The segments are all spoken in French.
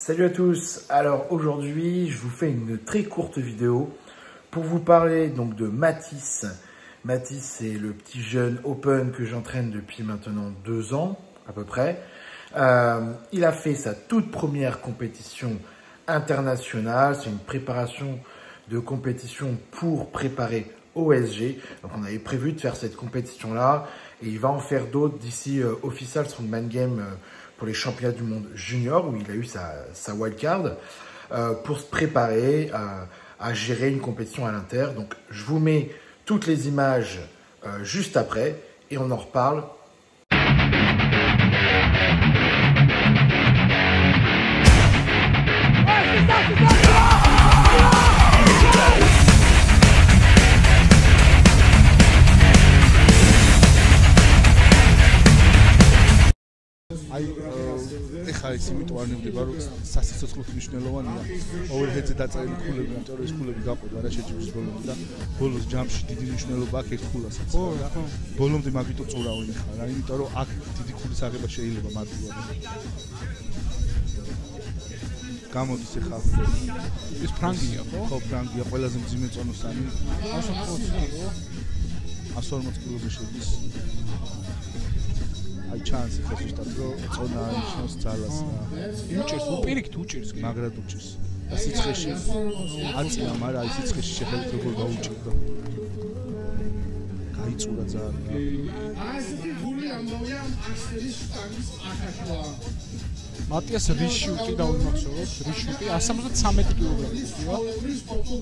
Salut à tous, alors aujourd'hui je vous fais une très courte vidéo pour vous parler donc de Mathis. Mathis c'est le petit jeune open que j'entraîne depuis maintenant 2 ans à peu près. Il a fait sa toute première compétition internationale, c'est une préparation de compétition pour préparer OSG. Donc on avait prévu de faire cette compétition là et il va en faire d'autres d'ici Official Strongman Game pour les championnats du monde junior où il a eu sa wildcard pour se préparer à gérer une compétition à l'inter. Donc je vous mets toutes les images juste après et on en reparle. ეხლა ის იმიტომ არ ნებდება რომ სასიცოცხლოდ მნიშვნელოვანია overhead-ზე დაწერილი ქულები, იმიტომ რომ ეს ქულები გაყოლა რა შეჯიბრის ბოლომდე და ბოლოს ჯამში დიდი მნიშვნელობა აქვს ერთ ქულასაც. ხო, რა თქმა უნდა. ბოლომდე მაგიტო წურავენ ხარ, რა, იმიტომ რომ აქ დიდი ქულის აღება შეიძლება მარტივად. გამოდის ეხლა ეს ფრანგია, ხო? ხო, ფრანგია, ყველაზე მძიმე წონოსანი. 140 კილოზე შედის. აი ჩანს ხა ზუსტად რომ წონა ნიშნავს ძალას და უჭერს, უპირიქით უჭერს, მაგრად უჭერს. და სიცხეში აწია, მაგრამ აი სიცხეში შეხედეთ როგორ გაუჭირდა. გაიწურა ძალიან. აი ესეთი გული ამბავია ასერის სტანგის ახაშვა. მატიას რიშუტი დაუმახსოვროთ, რიშუტი 173 კილოგრამია.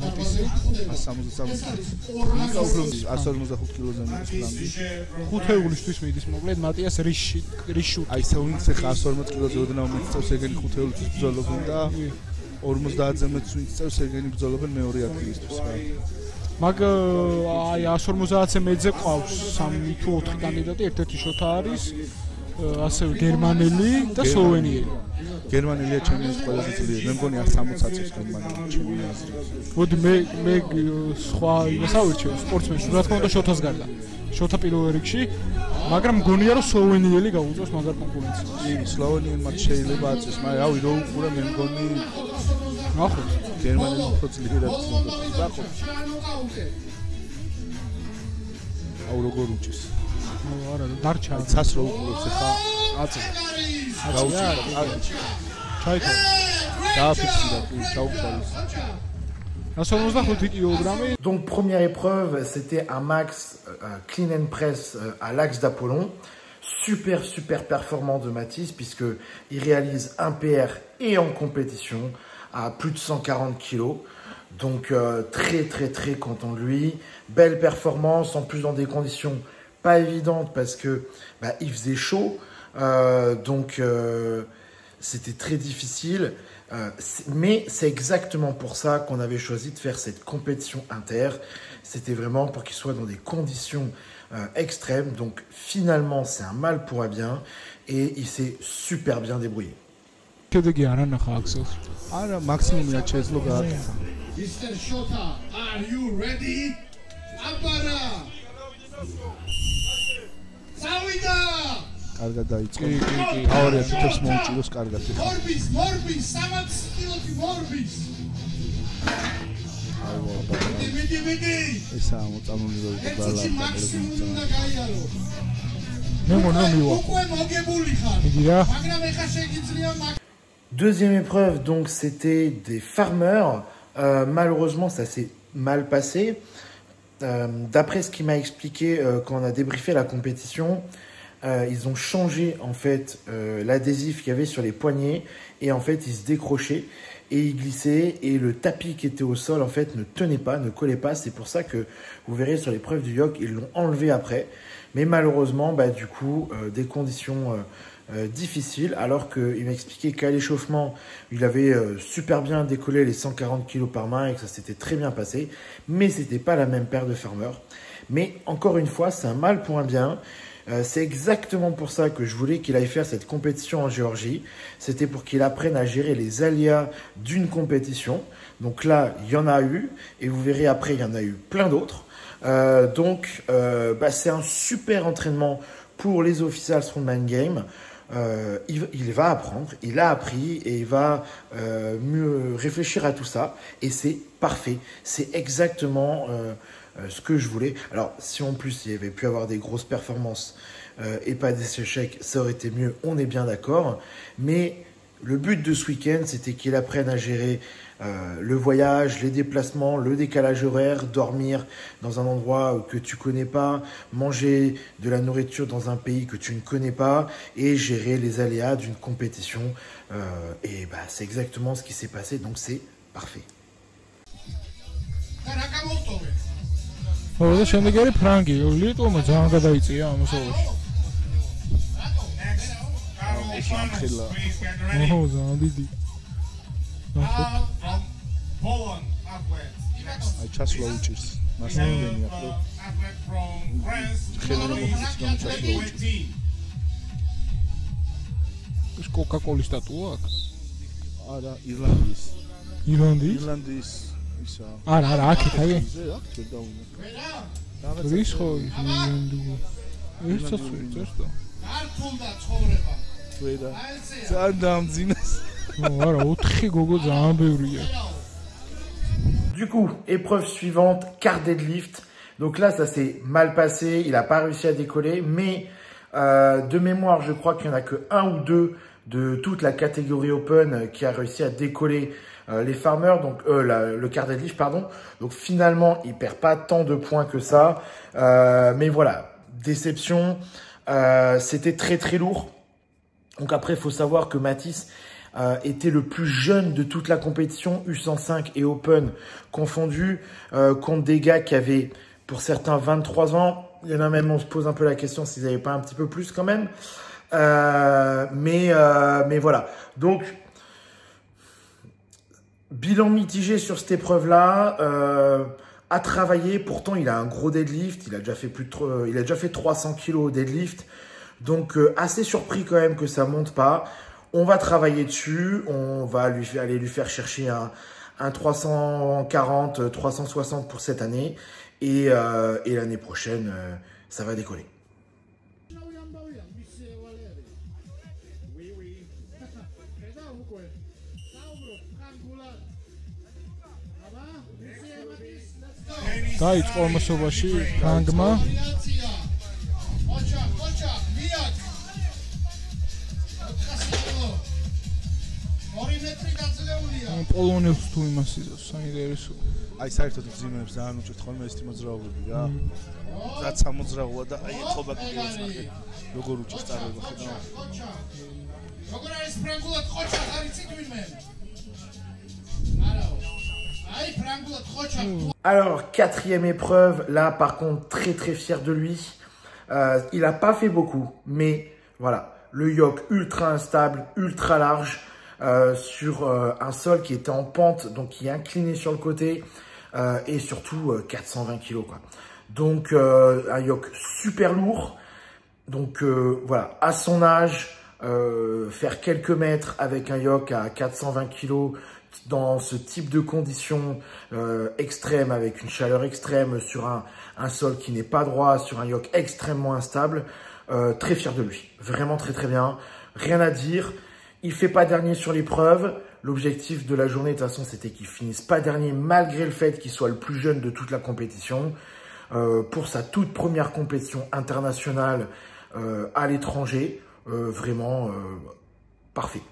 მატისი 173. ნიკა უფრო 145 კილოზე მიდის ფრანგი. ხუთეულისთვის მიდის მოკლედ მატიას რიშუტი. აი საუნც ხა 140 კილოზე ოდნავ მიწევს ეგენი ხუთეულისთვის ბრძოლობენ და 50-ზე მეც მიწევს ეგენი ბრძოლობენ მეორე ადგილისთვის რა. მაგ აი 150-ზე მეძე ყავს 3 თუ 4 კანდიდატი, ერთ-ერთი შოთა არის. ასევე გერმანელი და სლოვენიელი. გერმანელია ჩემი ყველაზე ძლიერი. მე მგონი 160-ს გერმანელი ჩემი აზრით. მოდი მე სხვა იმას ავირჩევ სპორტსმენში, რა თქმა უნდა შოთას გარდა. შოთა პირველ რიგში, მაგრამ მგონია რომ სლოვენიელი გაუწევს მაგარ კონკურენციას. სლოვენიელმა შეიძლება აწეს, მაგრამ რავი რო უყურე მე მგონი ნახოთ. გერმანელი უფრო ძლიერად ცნობილი. ნახოთ. აუ როგორ უჭის. არა, დარჩა. ცას რო უყურებს ხა აწე. გაუჭირდა. ჩაიქა. დააფიქსირა, დაუფარის. 155 kg. Donc première épreuve, c'était un max clean and press à l'axe d'Apollon. Super performant de Mathis puisque il réalise un PR et en compétition à plus de 140 kg. Donc très content de lui. Belle performance, en plus dans des conditions pas évidentes parce que il faisait chaud. Donc c'était très difficile. Mais c'est exactement pour ça qu'on avait choisi de faire cette compétition inter. C'était vraiment pour qu'il soit dans des conditions extrêmes. Donc finalement, c'est un mal pour un bien. Et il s'est super bien débrouillé. არა, მაქსიმუმია შეძლო გააკეთა. Mr. Shota, are you ready? Abara! Savida! კარგად დაიწყო. აორია თითებს მოუჭიროს კარგად. Morbis, 70 კილოთი Morbis. მიდი. ესაა მოწამული რო იყო ბალა. მაქსიმუმ უნდა გაიარო. მე მგონი რომ მივა. უკვე მოგებული ხარ. მიდი რა. მაგრამ ეხა შეგიძლია Deuxième épreuve, donc c'était des farmers. Malheureusement, ça s'est mal passé. D'après ce qu'il m'a expliqué quand on a débriefé la compétition, ils ont changé en fait l'adhésif qu'il y avait sur les poignets et en fait il se décrochait et il glissait et le tapis qui était au sol en fait ne tenait pas, ne collait pas. C'est pour ça que vous verrez sur l'épreuve du yoke, ils l'ont enlevé après. Mais malheureusement, du coup, des conditions difficiles alors qu'il m'expliquait qu'à l'échauffement, il avait super bien décollé les 140 kg par main et que ça s'était très bien passé. Mais c'était pas la même paire de farmers. Mais encore une fois, c'est un mal pour un bien. C'est exactement pour ça que je voulais qu'il aille faire cette compétition en Géorgie. C'était pour qu'il apprenne à gérer les aléas d'une compétition. Donc là, il y en a eu. Et vous verrez après, il y en a eu plein d'autres. Donc, c'est un super entraînement pour les Official Strongman Game. il va apprendre, il a appris et il va mieux réfléchir à tout ça. Et c'est parfait. C'est exactement ce que je voulais. Alors, si en plus il avait pu avoir des grosses performances et pas des échecs, ça aurait été mieux, on est bien d'accord. Mais le but de ce week-end, c'était qu'il apprenne à gérer le voyage, les déplacements, le décalage horaire, dormir dans un endroit que tu connais pas, manger de la nourriture dans un pays que tu ne connais pas et gérer les aléas d'une compétition. Et bah, c'est exactement ce qui s'est passé, donc c'est parfait. აი ჩასვლა უჭირს მასწავლებელი ახლა ხელოვანი მოხდა ჩასვლა უჭირს ეს კოკა-კოლის სტატუა აქვს? არა ირლანდიის ისა არა აქეთ აი აქ ჯერ დაუნო რის ხო ეს წასვლა გართულდა ცხოვრება ვედა ძალიან დამძინეს Du coup, épreuve suivante, quart deadlift. Donc là, ça s'est mal passé. Il n'a pas réussi à décoller. Mais de mémoire, je crois qu'il n'y en a que un ou deux de toute la catégorie open qui a réussi à décoller les farmers. Donc le quart deadlift, pardon. Donc finalement, il perd pas tant de points que ça. Mais voilà, déception. C'était très très lourd. Donc après, il faut savoir que Mathis était le plus jeune de toute la compétition, U105 et Open confondus, contre des gars qui avaient, pour certains, 23 ans. Il y en a même, on se pose un peu la question s'ils n'avaient pas un petit peu plus quand même. Mais voilà. Donc, bilan mitigé sur cette épreuve-là. À travailler, pourtant, il a un gros deadlift. Il a déjà fait 300 kilos au deadlift. Donc, assez surpris quand même que ça monte pas. On va travailler dessus, on va aller lui faire chercher un 340, 360 pour cette année. Et l'année prochaine, ça va décoller. პოლონელს თუ იმას იზოს საინტერესო. აი საერთოდ გზიმებს ძალიან უჭერთ ხოლმე ეს მოძრაობები რა. რაც ამოძრაოა და აი ეთყობა კიდევაც ნახე. როგორ უჭერს წარება ხედავ. როგორ არის ფრანგულად ხოჩა ხარიცი თვინმე. აი ფრანგულად ხოჩა. Alors, quatrième épreuve, là par contre très très fier de lui. Il a pas fait beaucoup, mais voilà, le yoke ultra instable, ultra large. Sur un sol qui était en pente, donc qui est incliné sur le côté, et surtout 420 kg quoi. Donc un yoke super lourd. Donc voilà, à son âge, faire quelques mètres avec un yoke à 420 kg dans ce type de conditions extrêmes, avec une chaleur extrême, sur un sol qui n'est pas droit, sur un yoke extrêmement instable, très fier de lui. Vraiment très très bien, rien à dire. Il fait pas dernier sur l'épreuve. L'objectif de la journée, de toute façon, c'était qu'il finisse pas dernier, malgré le fait qu'il soit le plus jeune de toute la compétition. Pour sa toute première compétition internationale à l'étranger, vraiment parfait.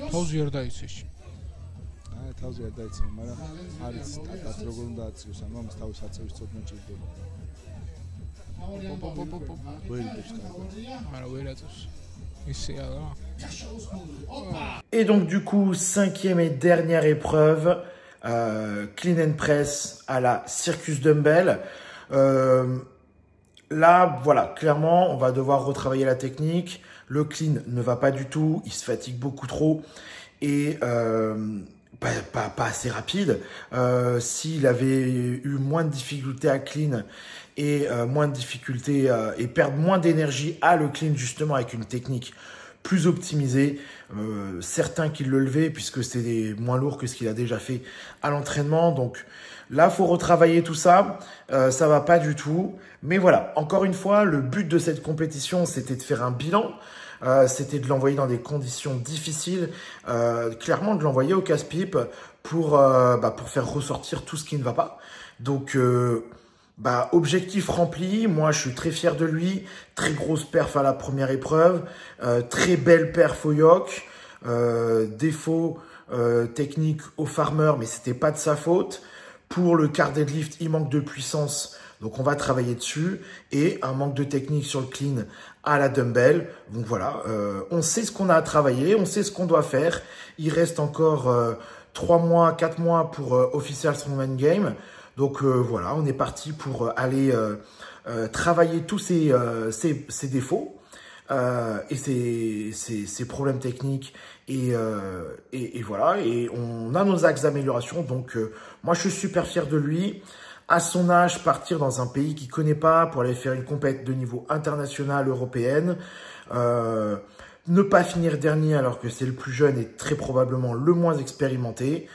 თავზე არ დაიცეში. აი თავზე არ დაიცემა, მაგრამ არის ტატად როგორ უნდა აწიოს, ანუ ამას თავის აწევის ცოდნა ჭირდება. არა ვერ აწევს. ისეა რა. Et donc du coup, cinquième et dernière épreuve, clean and press à la Circus Dumbbell. Là, voilà, clairement, on va devoir retravailler la technique. Le clean ne va pas du tout, il se fatigue beaucoup trop et pas assez rapide. S'il avait eu moins de difficultés à clean et moins de difficultés et perdre moins d'énergie à le clean justement avec une technique plus optimisé. Certains qui le levaient puisque c'est moins lourd que ce qu'il a déjà fait à l'entraînement. Donc là, faut retravailler tout ça. Ça va pas du tout. Mais voilà, encore une fois, le but de cette compétition, c'était de faire un bilan. C'était de l'envoyer dans des conditions difficiles. Clairement, de l'envoyer au casse-pipe pour faire ressortir tout ce qui ne va pas. Donc, objectif rempli. Moi, je suis très fier de lui. Très grosse perf à la première épreuve. Très belle perf au yoke. Défaut technique au farmer, mais c'était pas de sa faute. Pour le car deadlift, il manque de puissance. Donc, on va travailler dessus. Et un manque de technique sur le clean à la dumbbell. Donc, voilà. On sait ce qu'on a à travailler. On sait ce qu'on doit faire. Il reste encore 3 mois, 4 mois pour Official Strongman Game. Donc, voilà. On est parti pour aller travailler tous ces défauts et ces problèmes techniques. Et voilà. Et on a nos axes d'amélioration. Donc, moi, je suis super fier de lui. À son âge, partir dans un pays qu'il connaît pas pour aller faire une compète de niveau international, européenne, ne pas finir dernier alors que c'est le plus jeune et très probablement le moins expérimenté.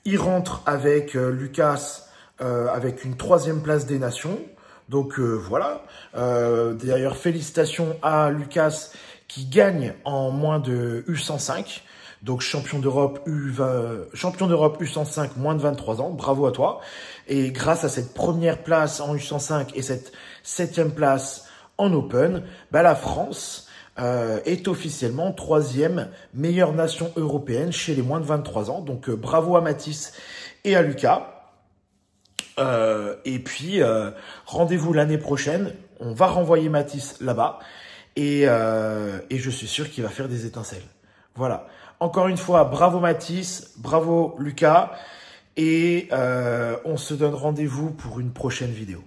Il rentre avec Lucas avec une 3e place des nations. Donc voilà. D'ailleurs, félicitations à Lucas qui gagne en moins de U105. Donc, champion d'Europe U105, moins de 23 ans. Bravo à toi. Et grâce à cette première place en U105 et cette 7e place en Open, la France est officiellement 3e meilleure nation européenne chez les moins de 23 ans. Donc, bravo à Mathis et à Lucas. Et puis, rendez-vous l'année prochaine. On va renvoyer Mathis là-bas. Et je suis sûr qu'il va faire des étincelles. Voilà. Encore une fois, bravo Mathis, bravo Lucas. Et on se donne rendez-vous pour une prochaine vidéo.